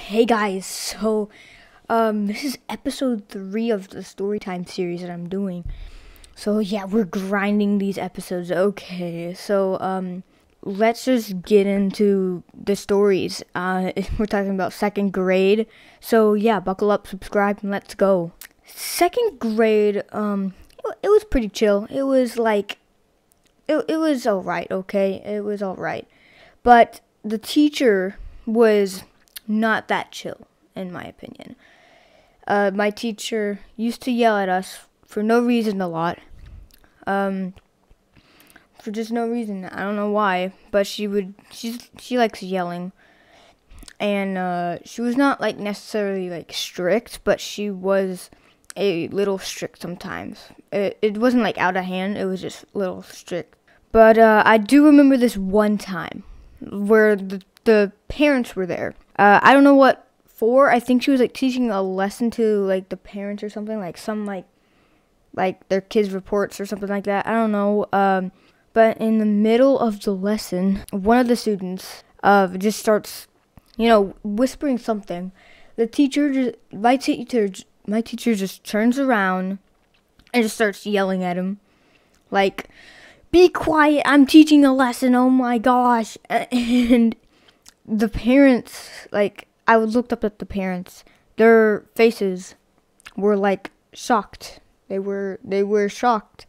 Hey guys, this is episode 3 of the Storytime series that I'm doing. So yeah, we're grinding these episodes. Okay, so let's just get into the stories. We're talking about second grade. So yeah, buckle up, subscribe, and let's go. Second grade, it was pretty chill. It was like, it was alright, okay? It was alright. But the teacher was not that chill, in my opinion. My teacher used to yell at us for no reason a lot. For just no reason. I don't know why, but she likes yelling. And she was not like necessarily like strict, but she was a little strict sometimes. It wasn't like out of hand, it was just a little strict. But I do remember this one time where the parents were there. I don't know what for. I think she was like teaching a lesson to like the parents or something, like some like their kids' reports or something like that. I don't know. But in the middle of the lesson, one of the students just starts, whispering something. My teacher just turns around and just starts yelling at him, like, "Be quiet! I'm teaching a lesson. Oh my gosh!" And the parents, like, I looked up at the parents. Their faces were like shocked. They were shocked.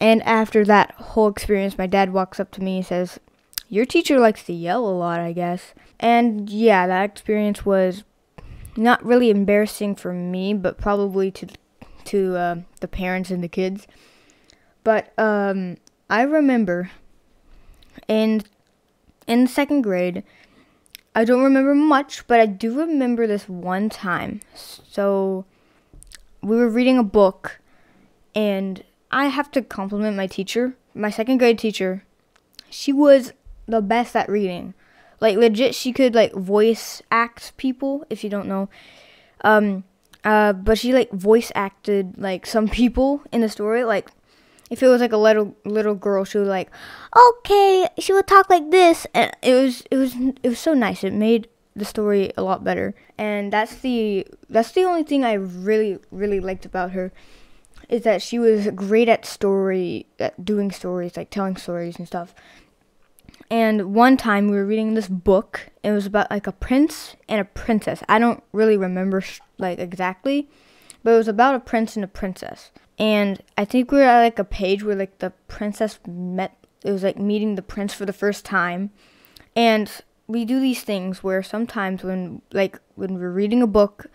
And after that whole experience, my dad walks up to me and says, "Your teacher likes to yell a lot, I guess." And yeah, that experience was not really embarrassing for me, but probably to the parents and the kids. But I remember in second grade, I don't remember much, but I do remember this one time. So we were reading a book, and I have to compliment my teacher, my second grade teacher. She was the best at reading. Like, legit, she could like voice act people, if you don't know. But she like voice acted like some people in the story. Like, if it was like a little girl, she was like, "Okay," she would talk like this, and it was so nice. It made the story a lot better, and that's the only thing I really liked about her, is that she was great at doing stories, like telling stories and stuff. And one time we were reading this book. It was about like a prince and a princess. I don't really remember like exactly, but it was about a prince and a princess. And I think we were at like a page where like the princess it was like meeting the prince for the first time. And we do these things where sometimes when we're reading a book,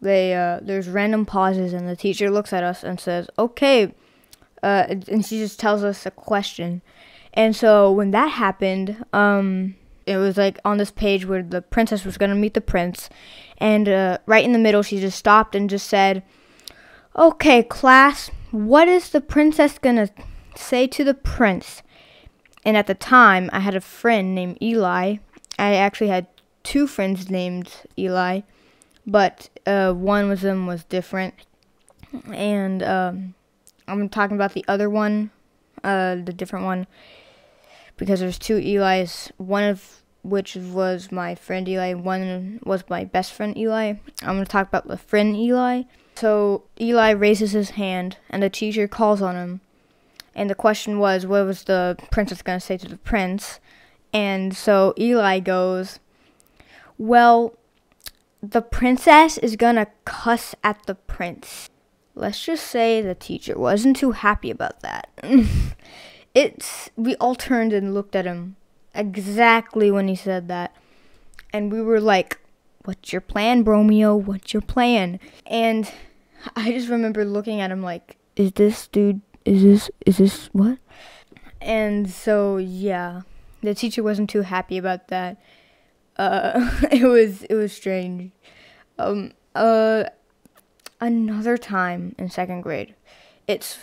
there's random pauses and the teacher looks at us and says, "Okay," and she just tells us a question. And so when that happened, it was like on this page where the princess was going to meet the prince. And right in the middle, she just stopped and just said, "Okay, class, what is the princess gonna say to the prince?" And at the time, I had a friend named Eli. I actually had 2 friends named Eli, but one of them was different. And I'm talking about the other one, the different one, because there's 2 Elis, one of which was my friend Eli, one was my best friend Eli. I'm going to talk about the friend Eli. So Eli raises his hand, and the teacher calls on him. And the question was, what was the princess going to say to the prince? And so Eli goes, "Well, the princess is going to cuss at the prince." Let's just say the teacher wasn't too happy about that. We all turned and looked at him exactly when he said that. And we were like, "What's your plan, Bromeo? What's your plan?" And I just remember looking at him like, is this what? And so, yeah, the teacher wasn't too happy about that. It was strange. Another time in second grade, it's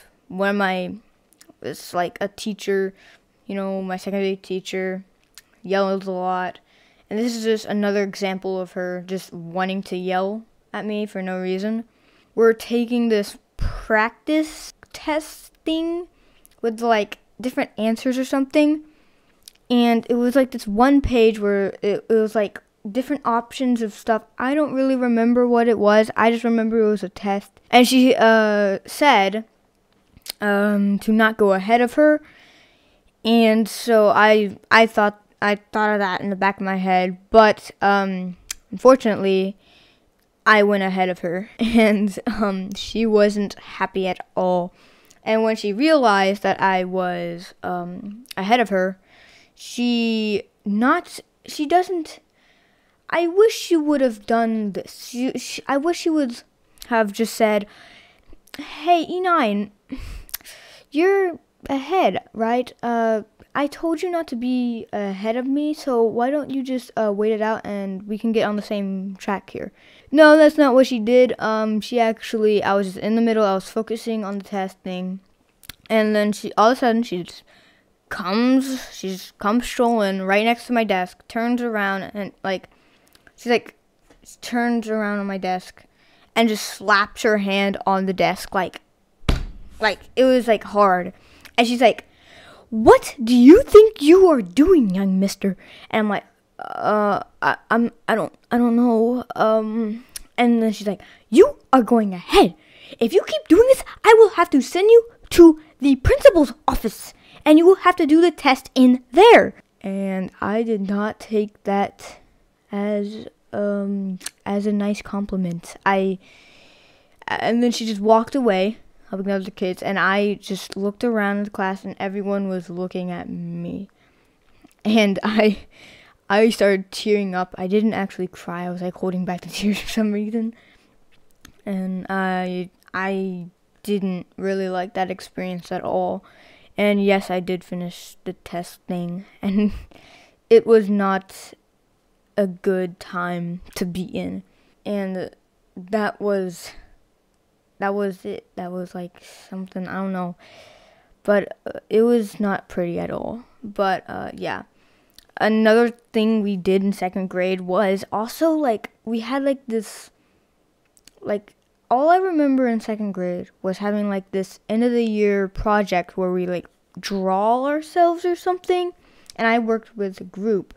like a teacher, my second grade teacher yells a lot. And this is just another example of her just wanting to yell at me for no reason. We're taking this practice test thing with like different answers or something. And it was like this one page where it was like different options of stuff. I don't really remember what it was. I just remember it was a test. And she said to not go ahead of her. And so I thought of that in the back of my head, but unfortunately I went ahead of her, and she wasn't happy at all. And when she realized that I was ahead of her, she doesn't. I wish she would have done this. I wish she would have just said, "Hey, E9, you're ahead, right? I told you not to be ahead of me, so why don't you just wait it out and we can get on the same track here?" No, that's not what she did. She actually, I was just in the middle, I was focusing on the test thing, and then all of a sudden, she just comes strolling right next to my desk, turns around, and turns around on my desk, and just slaps her hand on the desk, like it was, like, hard. And she's like, "What do you think you are doing, young mister?" And I'm like, I don't know. And then she's like, "You are going ahead. If you keep doing this, I will have to send you to the principal's office, and you will have to do the test in there." And I did not take that as a nice compliment. And then she just walked away, helping the other kids, and I just looked around the class, and everyone was looking at me. And I started tearing up. I didn't actually cry. I was, like, holding back the tears for some reason. And I didn't really like that experience at all. And yes, I did finish the test thing, and it was not a good time to be in. And that was it. That was, like, something, I don't know. But it was not pretty at all. But yeah. Another thing we did in second grade was also, like, we had, like, this, like, all I remember in second grade was having, like, this end of the year project where we, like, draw ourselves or something. And I worked with a group.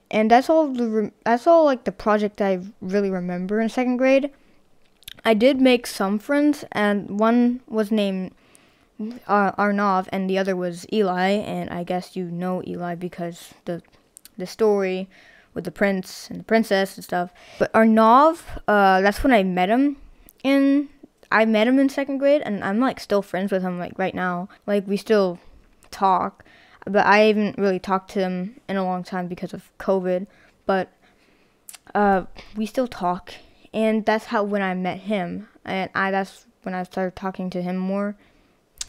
And that's all like the project I really remember in second grade. I did make some friends, and one was named Arnav, and the other was Eli. And I guess you know Eli because the story with the prince and the princess and stuff. But Arnav, that's when I met him. I met him in second grade, and I'm, like, still friends with him, like, right now. Like, we still talk. But I haven't really talked to him in a long time because of COVID. But we still talk. And that's when I met him. And that's when I started talking to him more.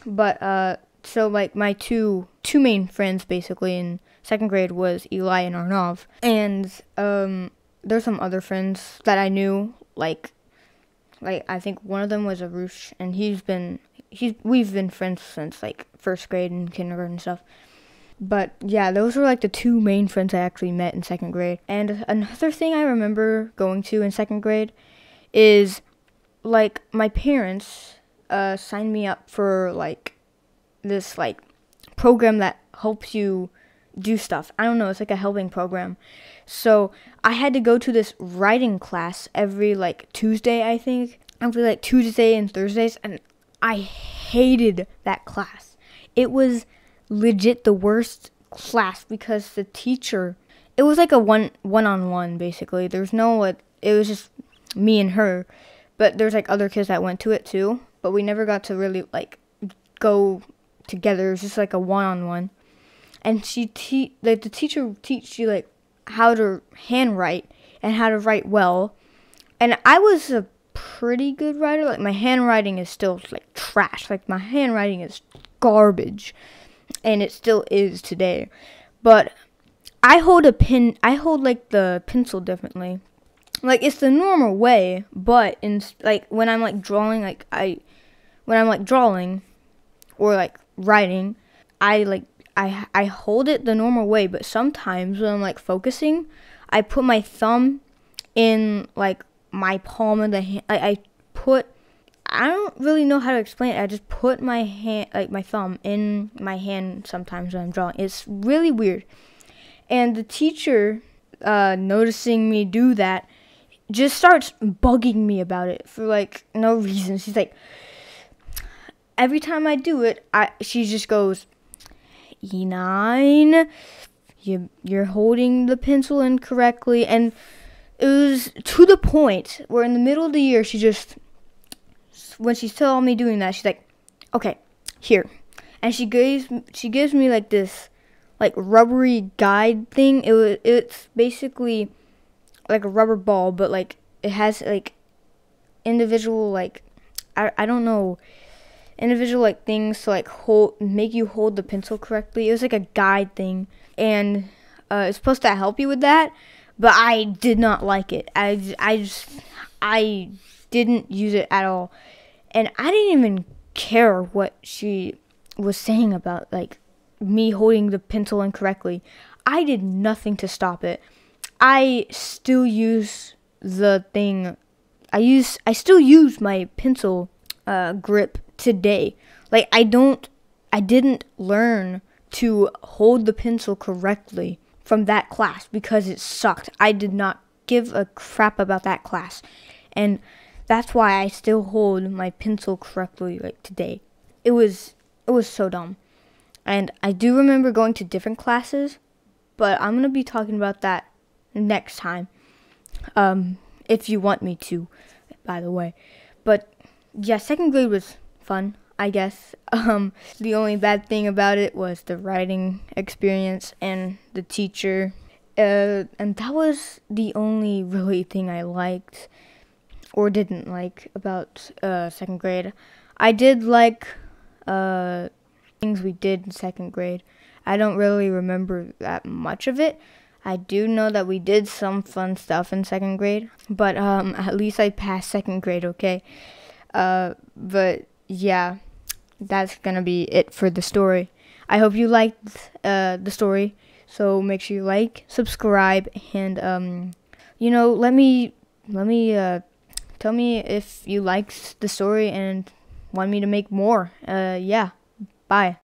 But so, like, my two main friends basically in second grade was Eli and Arnav. And there's some other friends that I knew, like I think one of them was Arush, and we've been friends since, like, first grade and kindergarten and stuff. But yeah, those were, like, the two main friends I actually met in second grade. And another thing I remember going to in second grade is, like, my parents signed me up for, like, this, like, program that helps you do stuff. I don't know, it's like a helping program. So I had to go to this writing class every, like, Tuesday, I think. Every, like, Tuesday and Thursdays, and I hated that class. It was legit the worst class because the teacher, it was like a one-on-one basically. There's no, it was just me and her, but there's, like, other kids that went to it too, but we never got to really, like, go together. It was just like a one-on-one. And the teacher would teach you, like, how to handwrite and how to write well. And I was a pretty good writer. Like, my handwriting is still, like, trash. Like, my handwriting is garbage. And it still is today. But I hold like, the pencil differently. Like, it's the normal way, but when I'm, like, drawing, or, like, writing, I hold it the normal way, but sometimes when I'm, like, focusing, I put my thumb in, like, my palm of the hand. I don't really know how to explain it. I just put my hand, like, my thumb in my hand sometimes when I'm drawing. It's really weird. And the teacher noticing me do that, just starts bugging me about it for like no reason. She's like, every time I do it, she just goes, E9, you're holding the pencil incorrectly. And it was to the point where in the middle of the year, when she saw me doing that, she's like, okay, here. And she gives me like this like rubbery guide thing. It's basically like a rubber ball, but like it has like individual like I don't know, individual like things to like make you hold the pencil correctly. It was like a guide thing, and it's supposed to help you with that, but I did not like it. I didn't use it at all, and I didn't even care what she was saying about like me holding the pencil incorrectly. I did nothing to stop it. I still use the thing. I still use my pencil grip today. Like I didn't learn to hold the pencil correctly from that class because it sucked. I did not give a crap about that class, and that's why I still hold my pencil correctly like today. It was so dumb. And I do remember going to different classes, but I'm going to be talking about that next time. If you want me to, by the way. But yeah, second grade was fun, I guess. The only bad thing about it was the writing experience and the teacher. And that was the only really thing I liked or didn't like about second grade. I did like things we did in second grade. I don't really remember that much of it. I do know that we did some fun stuff in second grade, but at least I passed second grade, okay? But yeah, that's gonna be it for the story. I hope you liked the story, so make sure you like, subscribe, and tell me if you liked the story and want me to make more. Yeah, bye.